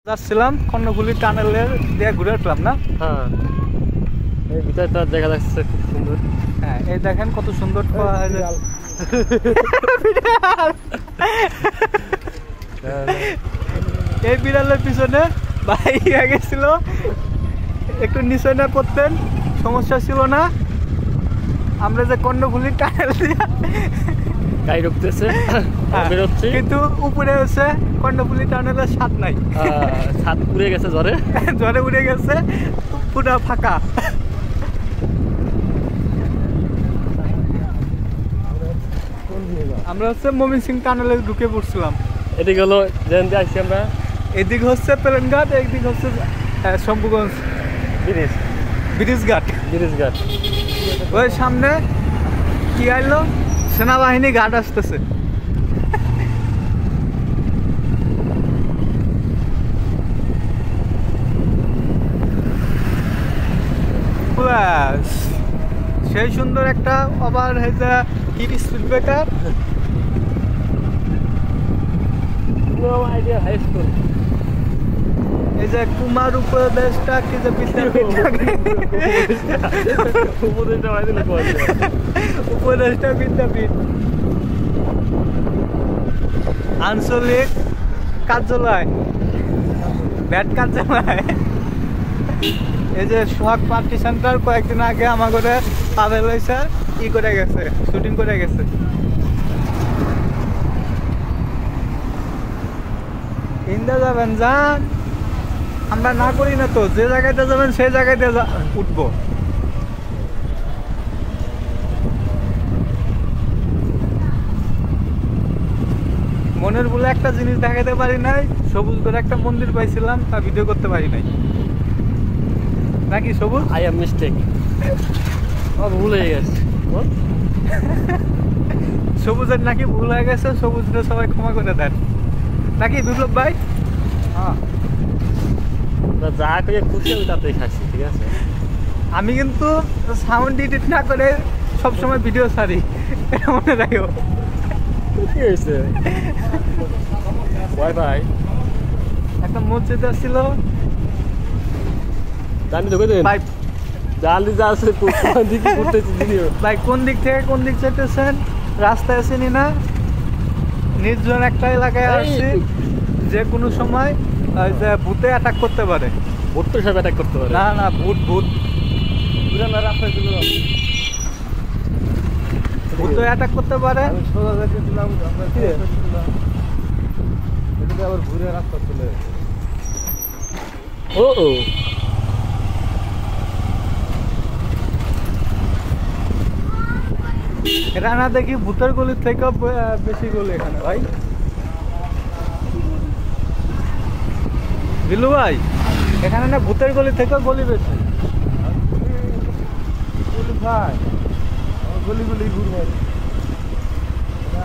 যাচ্ছিলাম কর্ণফুলী টানেলের দিয়ে ঘুরে আসলাম না। হ্যাঁ, এই ভিতরটা দেখা যাচ্ছে খুব সুন্দর। হ্যাঁ, এই দেখেন কত সুন্দর এই বিড়ালের পিছনে ভাই গেছিল, একটু নিচে না পড়তেন সমস্যা ছিল না। আমরা যে কর্ণফুলী টানেল দিয়ে গাড়ি ঢুকতেছে, বেরোচ্ছি, কিন্তু উপরে হচ্ছে কর্ণফুলী টানেলের স্বাদ নাই, ছাদ উড়ে গেছে জ্বরে জ্বরে উড়ে গেছে, পুরো ফাঁকা। আমরা হচ্ছে ময়মনসিং টানেলে ঢুকে পড়ছিলাম। এদিকে হলো যেখান দিয়ে আসছি আমরা, এদিক হচ্ছে প্লেনঘাট, একদিক হচ্ছে শম্ভুগঞ্জ ব্রিজ ব্রিজ ঘাট। ব্রিজ ঘাট। ওই সামনে কি আইলো, সেনাবাহিনী ঘাট আসতেছে। সেই সুন্দর একটা আবার স্পিড ব্রেকার। হাই স্কুল, এই যে কুমার উপদেশটা কি যে উপদেশটা বিদ্যাপীঠ, আঞ্চলিক কার্যালয়, ব্যাট কার্যালয়। এই যে সোহাগ পার্টি সেন্টার কয়েকদিন আগে আমার করে পাবেল হয়েছে, ই করে গেছে, শুটিং করে গেছে। ইন্দা যাবেন যান, আমরা না করি না তো, যে জায়গাতে যাবেন সেই জায়গাতে উঠবো। মনের বলে একটা জিনিস দেখাতে পারি নাই, সবুজ করে একটা মন্দির পাইছিলাম, তা ভিডিও করতে পারি নাই নাকি সবুজ। আই এম মিস্টেক, ভুল হয়ে গেছে। সবুজের নাকি ভুল হয়ে গেছে, সবুজটা সবাই ক্ষমা করে দেন নাকি বিপ্লব ভাই? হ্যাঁ, যা করে খুশি আমি তাতেই খাচ্ছি, ঠিক আছে। আমি কিন্তু সাউন্ড এডিট না করে সবসময় ভিডিও ছাড়ি, এটা মনে রাখো। কি হয়েছে? ওয়াইফাই একটা মসজিদ আসছিল, জানি তো ভাই, জানি যা আছে ভাই কোন দিক থেকে কোন দিক যেতেছেন রাস্তায় আসেনি না, নির্জন একটা এলাকায় আসছি, যে কোনো সময় যে ভূতে অ্যাটাক করতে পারে। ভূত তো সব অ্যাটাক করতে পারে। না না, ভূত ভূত রাস্তায় ভূত অ্যাটাক করতে পারে। আবার ঘুরে রাস্তা চলে। ও এটা না দেখি ভূতের গলির থেকে বেশি গলি এখানে ভাই। বিলু ভাই, এখানে না ভূতের গলি থেকে গলি বেশি। ভাই গলি গলি ঘুরবো,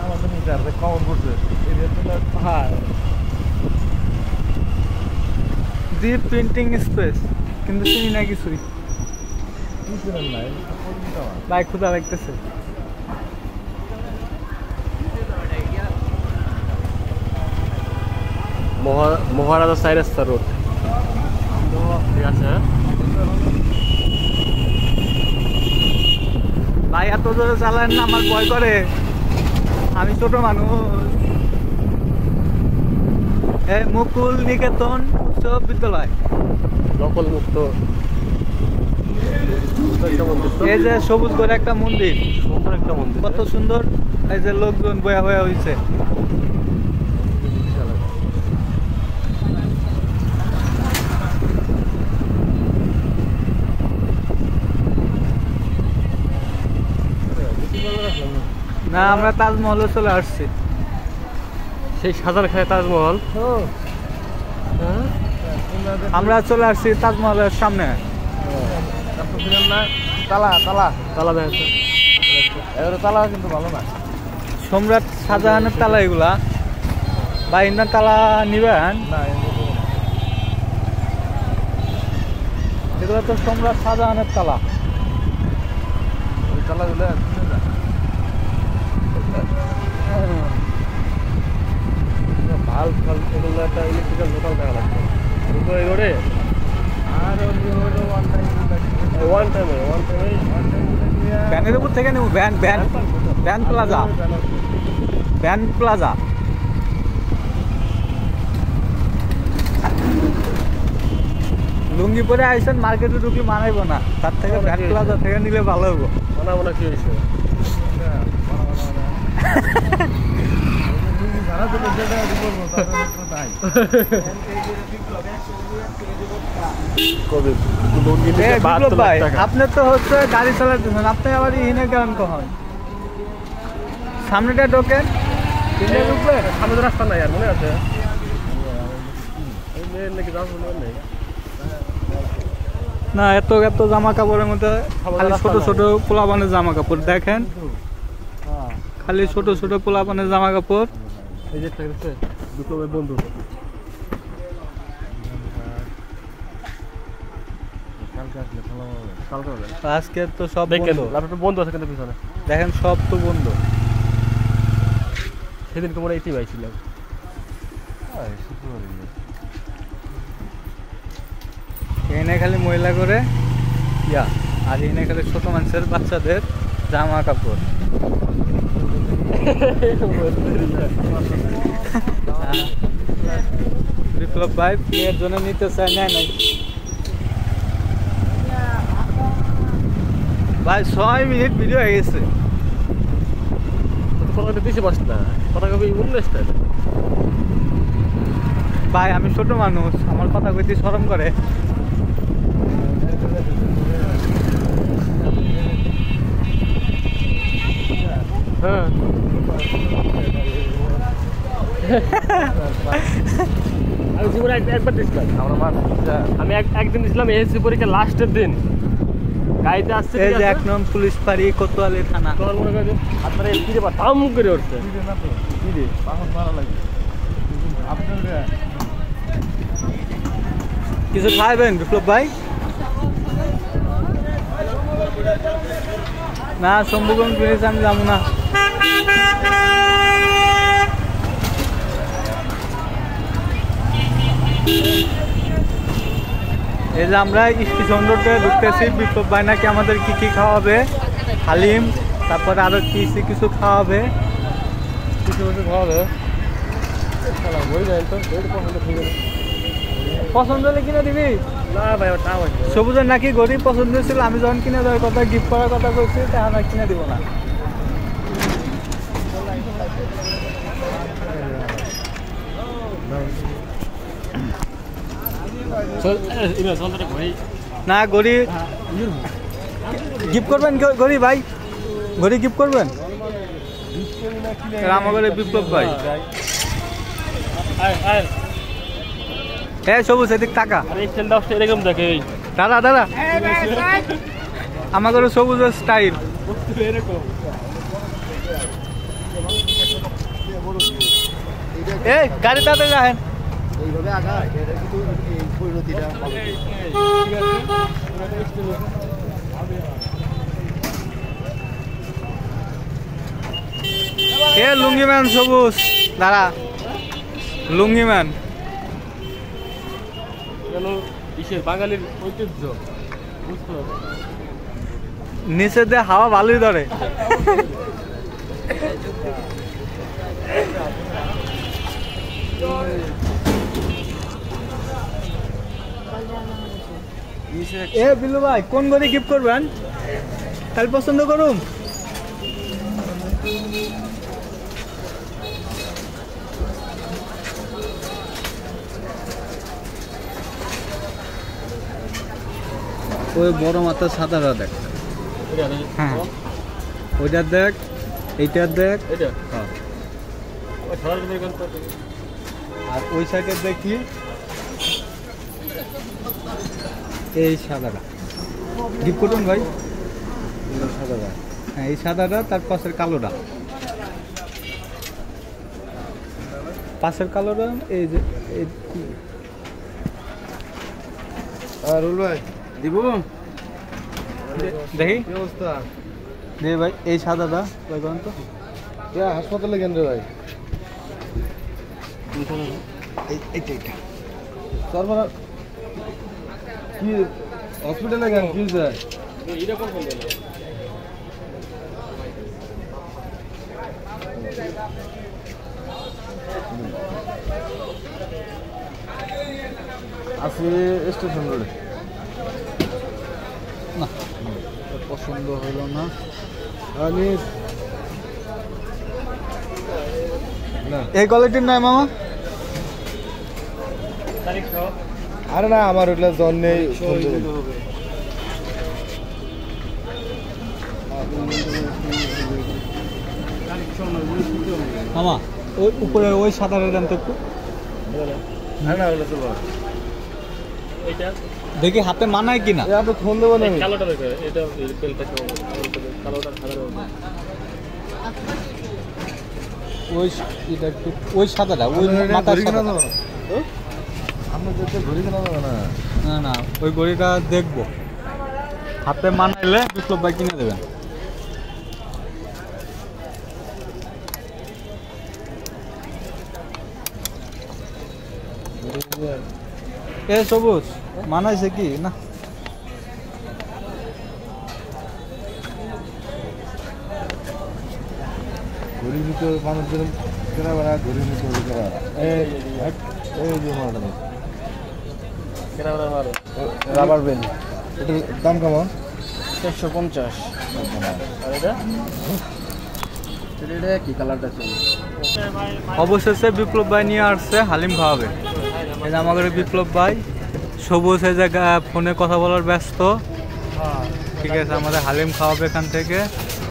আমাদের কমন পড়ছে। হ্যাঁ, ডিপ প্রিন্টিং স্পেস, কিন্তু চিনি না কিছুই ভাই, ক্ষুধা লাগতেছে। মহারাজা সাইরাস্তা রোড, ঠিক আছে। ভাই এত জোরে চালান না, আমার ভয় করে, আমি ছোট মানুষ। এই মুকুল নিকেতন উচ্চ বিদ্যালয়, নকল মুক্ত। এই যে সবুজ করে একটা মন্দির, সুন্দর একটা মন্দির, কত সুন্দর। এই যে লোকজন বয়া হয়ে হয়েছে। না, আমরা তাজমহলে চলে আসছি। সেই সাজান খায় তাজমহল। আমরা চলে আসছি তাজমহলের সামনে। তালা তালা তালা দেখা, তালা কিন্তু ভালো না। সম্রাট শাহজাহানের তালা এগুলা, বা ইন্দার তালা নিবেন না, এগুলো তো সম্রাট শাহজাহানের তালা। তালাগুলো ভাল ভাল, এগুলো একটা ইলেকট্রিক্যাল লোকাল দেখা লাগবে। ওই রোডে আর ওয়ান টাইম ভ্যানের উপর থেকে নেব van van van plaza van plaza lungi পরে আইসেন মার্কেটে ঢুকি মানাইব না তার থেকে ভ্যান প্লাজা থেকে নিলে ভালো হবো মানা কি হয়েছে আপনার তো হচ্ছে গাড়ি চালাতেছেন আপনি আবার ইনে কেমন কখন সামনেটা ঢোকেন সামনে তো রাস্তা নাই আর মনে আছে না এত এত জামা কাপড়ের মধ্যে খালি ছোট ছোট পোলাপানের জামা কাপড় দেখেন খালি ছোট ছোট পোলাপানের জামা কাপড় এই যে বিপ্লবের বন্ধু আজকে তো সব বন্ধু আছে কিন্তু পিছনে দেখেন সব তো বন্ধ সেদিন তোমরা এটি পাইছিলাম এনে খালি মহিলা করে ইয়া আর এনে খালি ছোট মানুষের বাচ্চাদের জামা কাপড় বিপ্লব ভাই প্লেয়ের জন্য নিতে চাই না নাই ভাই 6 মিনিট ভিডিও হয়ে গেছে ভাই আমি ছোট মানুষ আমার কথা কইতে শরম করে হ্যাঁ আমি জীবনে একবার দিয়েছিলাম আমি একদিন দিয়েছিলাম এসএসসি পরীক্ষা লাস্টের দিন গাড়িতে আসছে এই যে 1 নং পুলিশ ফাঁড়ি কোতোয়ালি থানা তোমার মনে করে আপনারা ফিরে পা তাম করে উঠছে কিছু খাইবেন বিপ্লব ভাই না শম্ভুগঞ্জ গিয়েছে আমি যাবো না এই যে আমরা স্টেশন রোডে ঢুকতেছি বিপ্লব ভাই নাকি আমাদের কি কি খাওয়াবে হালিম তারপরে আরো কিছু খাওয়াবে কিছু খাওয়াবে পছন্দ হলে কিনে দিবি না ভাই সবুজের নাকি গরিব পছন্দ ছিল আমি যখন কিনে দেওয়ার কথা গিফট করার কথা বলছি তখন আর কিনে দিব না না গরি গিফট করবেন গরি ভাই গরি গিফট করবেন আমাদের বিপ্লব ভাই হ্যাঁ সবুজ এদিক টাকা এরকম দেখে দাদা দাদা আমাদের সবুজের স্টাইল এই গাড়ি তাতে যাবেন এ লুঙ্গি ম্যান সবুজ দাঁড়া লুঙ্গি ম্যান বাঙালির ঐতিহ্য নিচে দিয়ে হাওয়া ভালোই ধরে এ বিলু ভাই কোন গড়ি গিফট করবেন তাহলে পছন্দ করুন ওই বড় মাথা সাদাটা দেখ হ্যাঁ ওইটা দেখ এইটা দেখ আর ওই সাইডে দেখি এই সাদাটা গিফট করুন ভাই সাদাটা হ্যাঁ এই সাদাটা তার পাশের কালোটা পাশের কালোটা এই যে রুল ভাই দিব দেখি কি অবস্থা দে ভাই এই সাদাটা কই কোন তো হাসপাতালে কেন রে ভাই এইটা সর্বরা কি হসপিটালে কেন কি যায় এরকম বলবে না আছে স্টেশন রোডে না পছন্দ হলো না। আমি না এই কোয়ালিটির নয় মামা? তারিখ সহ আরে না আমার ওগুলো জন নেই মামা ওই উপরে ওই সাদাটা দেন তো একটু না না ওগুলো তো এটা দেখি হাতে মানায় কিনা। আপনি ফোন দেবো না আমি কালোটা রেখে এটা বেলটা কালোটা সাদা ওই এটা একটু ওই সাদাটা ওই মাথার ঘড়ি কেনা সাদা। যাবে না আপনার যেতে ঘড়ি কেনা যাবে না না না ওই ঘড়িটা দেখবো, হাতে মানাইলে বিপ্লব ভাই কিনে দেবেন। এ সবুজ মানাইছে কি না? ঘড়ির ভিতর মানুষজন কেনা বেড়া ঘড়ির ভিতর কেনা এই যে মালটা কেনা ভালো রাবার বেল এটার দাম কেমন 150 আর এটা এটা কি কালারটা চলে অবশেষে বিপ্লব ভাই নিয়ে আসছে হালিম খাওয়াবে। এই যে আমাদের বিপ্লব ভাই, সবুজ এই জায়গা ফোনে কথা বলার ব্যস্ত। ঠিক আছে, আমাদের হালিম খাওয়াবে এখান থেকে।